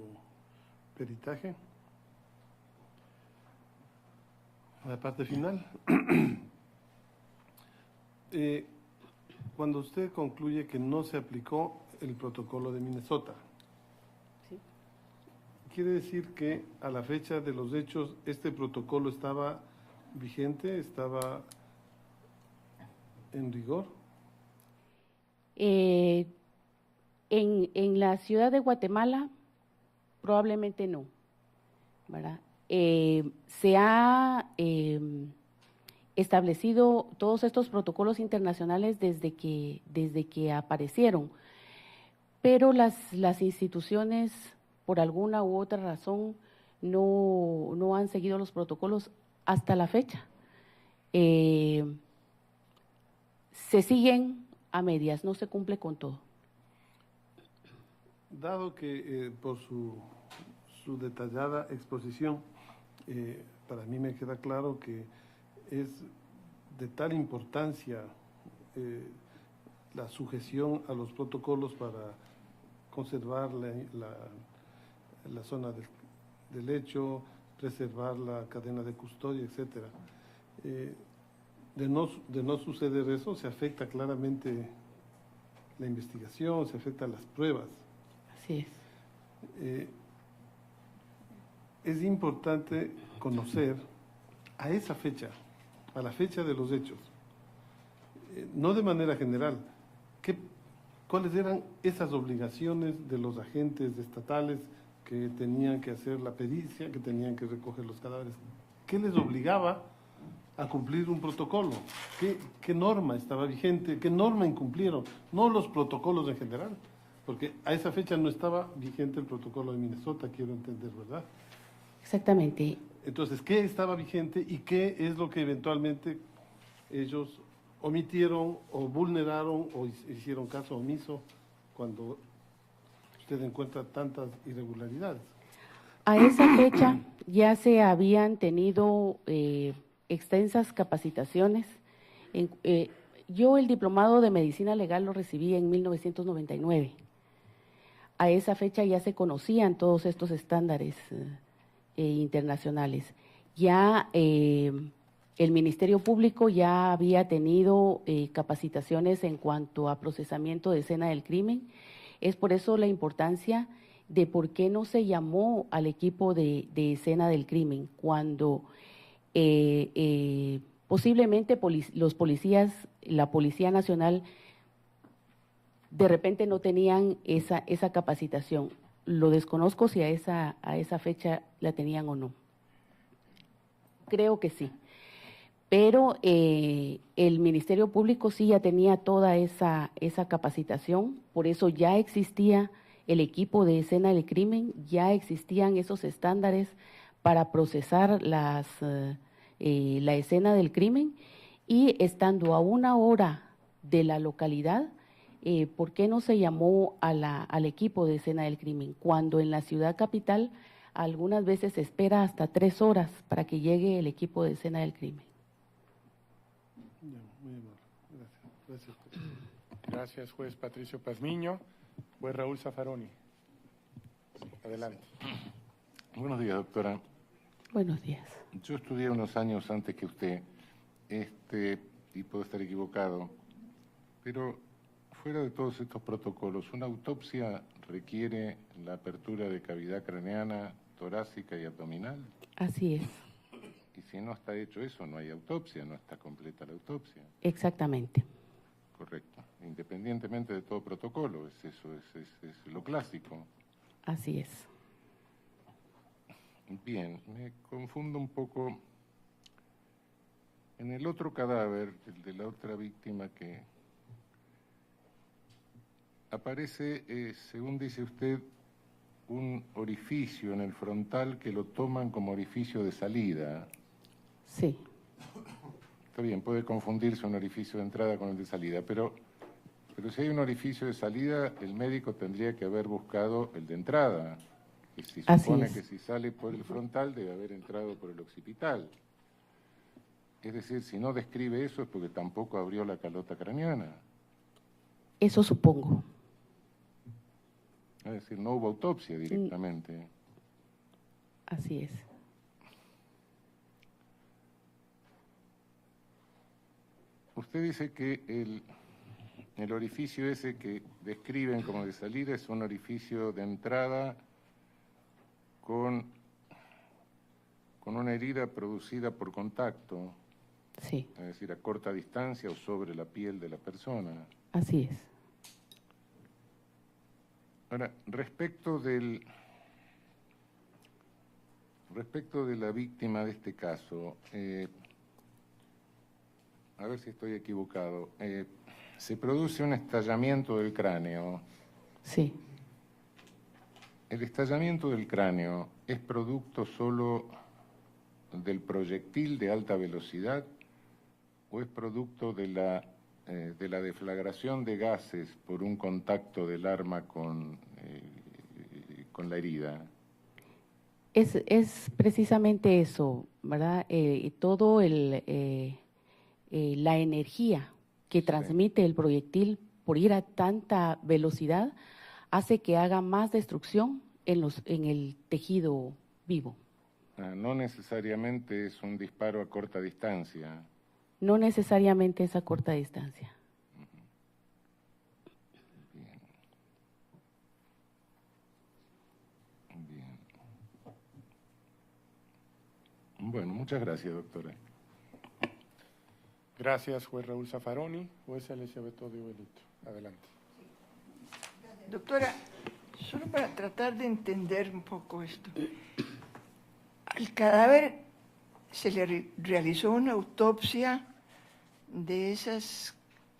peritaje? A la parte final. Cuando usted concluye que no se aplicó el protocolo de Minnesota, Sí. ¿Quiere decir que a la fecha de los hechos este protocolo estaba vigente, estaba en rigor? En la ciudad de Guatemala probablemente no, ¿verdad? Se ha establecido todos estos protocolos internacionales desde que aparecieron, pero las instituciones por alguna u otra razón no han seguido los protocolos hasta la fecha. Se siguen a medias, no se cumple con todo. Dado que por su detallada exposición, para mí me queda claro que es de tal importancia la sujeción a los protocolos para conservar la zona del hecho, preservar la cadena de custodia, etcétera. De no suceder eso, se afecta claramente la investigación, se afectan las pruebas. Así es. Es importante conocer a esa fecha, a la fecha de los hechos, no de manera general, cuáles eran esas obligaciones de los agentes estatales que tenían que hacer la pericia, que tenían que recoger los cadáveres, qué les obligaba a cumplir un protocolo. ¿Qué norma estaba vigente? ¿Qué norma incumplieron? No los protocolos en general, porque a esa fecha no estaba vigente el protocolo de Minnesota, quiero entender, ¿verdad? Exactamente. Entonces, ¿qué estaba vigente y qué es lo que eventualmente ellos omitieron o vulneraron o hicieron caso omiso cuando usted encuentra tantas irregularidades? A esa fecha ya se habían tenido extensas capacitaciones. Yo el diplomado de medicina legal lo recibí en 1999. A esa fecha ya se conocían todos estos estándares internacionales. Ya el Ministerio Público ya había tenido capacitaciones en cuanto a procesamiento de escena del crimen. Es por eso la importancia de por qué no se llamó al equipo de escena del crimen cuando posiblemente los policías, la Policía Nacional, de repente no tenían esa capacitación. Lo desconozco si a esa fecha la tenían o no. Creo que sí. Pero el Ministerio Público sí ya tenía toda esa capacitación, por eso ya existía el equipo de escena del crimen, ya existían esos estándares para procesar la escena del crimen, y estando a 1 hora de la localidad, ¿por qué no se llamó al equipo de escena del crimen? Cuando en la ciudad capital algunas veces se espera hasta 3 horas para que llegue el equipo de escena del crimen. Muy amable. Gracias. Gracias, juez Patricio Pazmiño. Juez Raúl Zaffaroni. Adelante. Buenos días, doctora. Buenos días. Yo estudié unos años antes que usted, y puedo estar equivocado, pero fuera de todos estos protocolos, ¿una autopsia requiere la apertura de cavidad craneana, torácica y abdominal? Así es. Y si no está hecho eso, no hay autopsia, no está completa la autopsia. Exactamente. Correcto. Independientemente de todo protocolo, es eso, es lo clásico. Así es. Bien, me confundo un poco. En el otro cadáver, el de la otra víctima, que aparece, según dice usted, un orificio en el frontal que lo toman como orificio de salida. Sí. Está bien, puede confundirse un orificio de entrada con el de salida, pero si hay un orificio de salida, el médico tendría que haber buscado el de entrada, que se supone que si sale por el frontal debe haber entrado por el occipital. Es decir, si no describe eso es porque tampoco abrió la calota craneana. Eso supongo. Es decir, no hubo autopsia directamente. Así es. Usted dice que el orificio ese que describen como de salida es un orificio de entrada con una herida producida por contacto. Sí. Es decir, a corta distancia o sobre la piel de la persona. Así es. Ahora, respecto de la víctima de este caso, a ver si estoy equivocado, se produce un estallamiento del cráneo. Sí. ¿El estallamiento del cráneo es producto solo del proyectil de alta velocidad o es producto de la deflagración de gases por un contacto del arma con la herida? Es precisamente eso, ¿verdad? Todo la energía que transmite el proyectil por ir a tanta velocidad hace que haga más destrucción en el tejido vivo. No necesariamente es un disparo a corta distancia. No necesariamente es a corta distancia. Bien. Bueno, muchas gracias, doctora. Gracias, juez Raúl Zaffaroni. Juez Elizabeth Odiovelito. Adelante. Doctora, solo para tratar de entender un poco esto. El cadáver se le realizó una autopsia de esas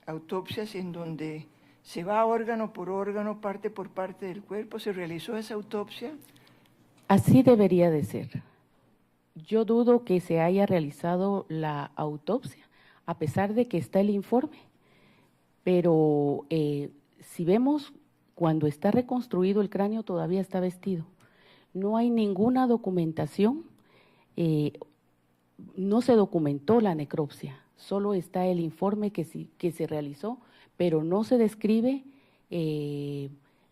autopsias en donde se va órgano por órgano, parte por parte del cuerpo. ¿Se realizó esa autopsia? Así debería de ser. Yo dudo que se haya realizado la autopsia, a pesar de que está el informe, pero si vemos, cuando está reconstruido el cráneo todavía está vestido. No hay ninguna documentación, no se documentó la necropsia, solo está el informe que se realizó, pero no se describe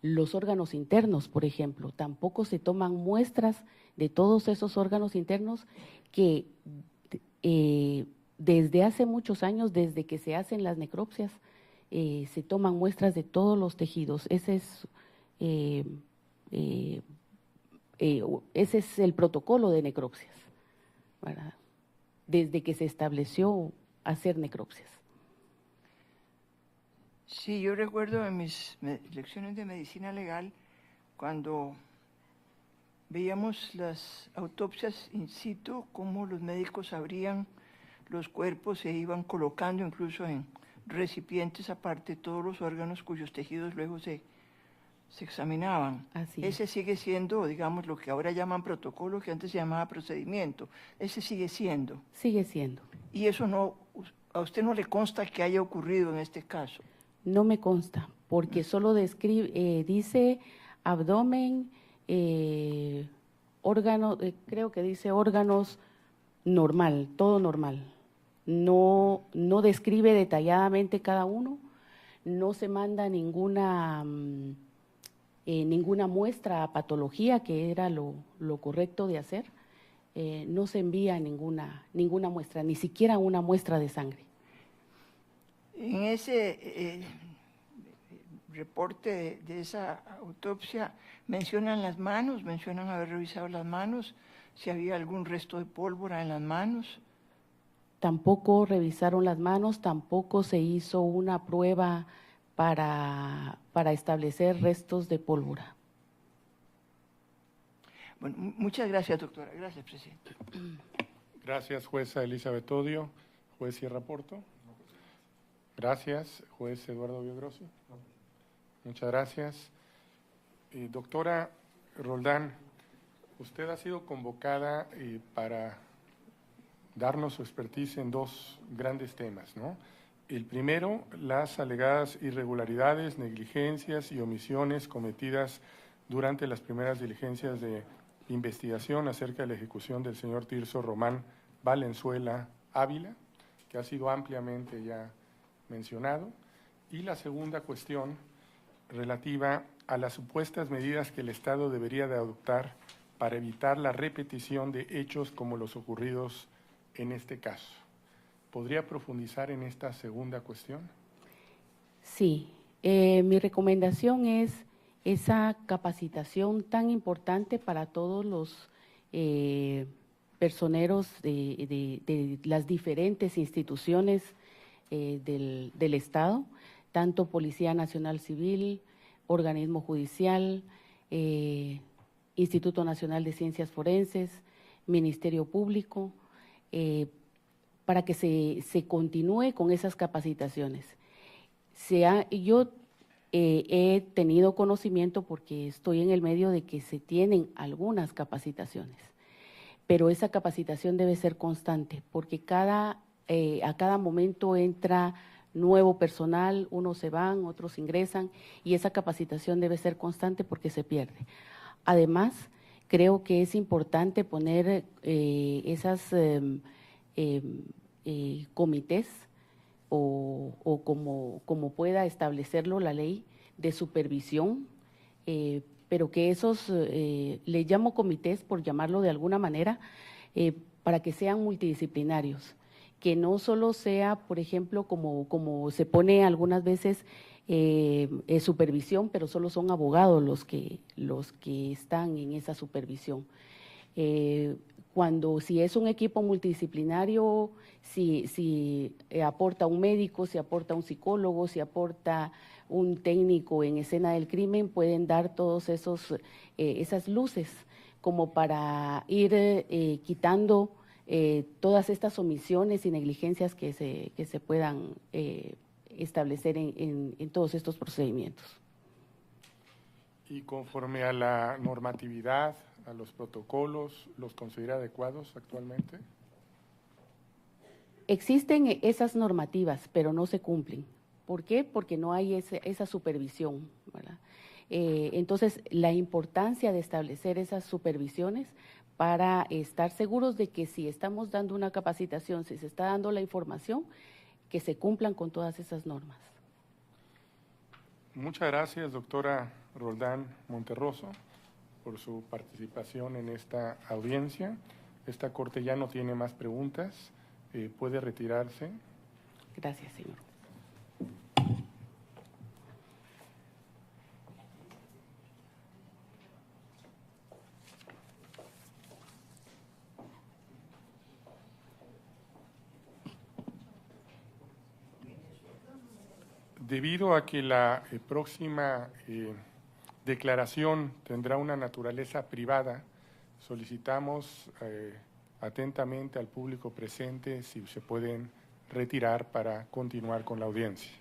los órganos internos, por ejemplo. Tampoco se toman muestras de todos esos órganos internos que desde hace muchos años, desde que se hacen las necropsias, se toman muestras de todos los tejidos. Ese es el protocolo de necropsias, ¿verdad? Desde que se estableció hacer necropsias. Sí, yo recuerdo en mis lecciones de medicina legal, cuando veíamos las autopsias in situ, cómo los médicos abrían los cuerpos e iban colocando incluso en recipientes aparte todos los órganos cuyos tejidos luego se examinaban. Así Ese sigue siendo, digamos, lo que ahora llaman protocolo, que antes se llamaba procedimiento. Ese sigue siendo. Sigue siendo. Y eso no, a usted no le consta que haya ocurrido en este caso. No me consta, porque solo describe, dice abdomen, órgano, creo que dice órganos normal, todo normal. No describe detalladamente cada uno, no se manda ninguna muestra a patología, que era lo correcto de hacer. No se envía ninguna muestra, ni siquiera una muestra de sangre. En ese reporte de esa autopsia mencionan las manos, mencionan haber revisado las manos, si había algún resto de pólvora en las manos. Tampoco revisaron las manos, tampoco se hizo una prueba para establecer restos de pólvora. Bueno, muchas gracias, doctora. Gracias, presidente. Gracias, jueza Elizabeth Odio. Juez Sierra Porto. Gracias, juez Eduardo Biogrossi. Muchas gracias. Doctora Roldán, usted ha sido convocada para darnos su expertise en dos grandes temas, ¿no? El primero, las alegadas irregularidades, negligencias y omisiones cometidas durante las primeras diligencias de investigación acerca de la ejecución del señor Tirso Román Valenzuela Ávila, que ha sido ampliamente ya mencionado. Y la segunda cuestión, relativa a las supuestas medidas que el Estado debería de adoptar para evitar la repetición de hechos como los ocurridos en este caso. ¿Podría profundizar en esta segunda cuestión? Sí, mi recomendación es esa capacitación tan importante para todos los personeros de las diferentes instituciones del Estado, tanto Policía Nacional Civil, Organismo Judicial, Instituto Nacional de Ciencias Forenses, Ministerio Público, para que se continúe con esas capacitaciones. Yo he tenido conocimiento, porque estoy en el medio, de que se tienen algunas capacitaciones, pero esa capacitación debe ser constante, porque a cada momento entra nuevo personal, unos se van, otros ingresan, y esa capacitación debe ser constante porque se pierde. Además, creo que es importante poner esas comités o como pueda establecerlo la ley de supervisión, pero que esos, le llamo comités por llamarlo de alguna manera, para que sean multidisciplinarios, que no solo sea, por ejemplo, como se pone algunas veces, supervisión, pero solo son abogados los que están en esa supervisión. Si es un equipo multidisciplinario, si aporta un médico, si aporta un psicólogo, si aporta un técnico en escena del crimen, pueden dar todos esas luces como para ir quitando todas estas omisiones y negligencias que se puedan establecer en todos estos procedimientos. Y conforme a la normatividad, a los protocolos, ¿los considera adecuados actualmente? Existen esas normativas, pero no se cumplen. ¿Por qué? Porque no hay esa supervisión, ¿verdad? Entonces, la importancia de establecer esas supervisiones para estar seguros de que si estamos dando una capacitación, si se está dando la información, que se cumplan con todas esas normas. Muchas gracias, doctora Roldán Monterroso, por su participación en esta audiencia. Esta Corte ya no tiene más preguntas. Puede retirarse. Gracias, señor. Debido a que la próxima declaración tendrá una naturaleza privada, solicitamos atentamente al público presente si se pueden retirar para continuar con la audiencia.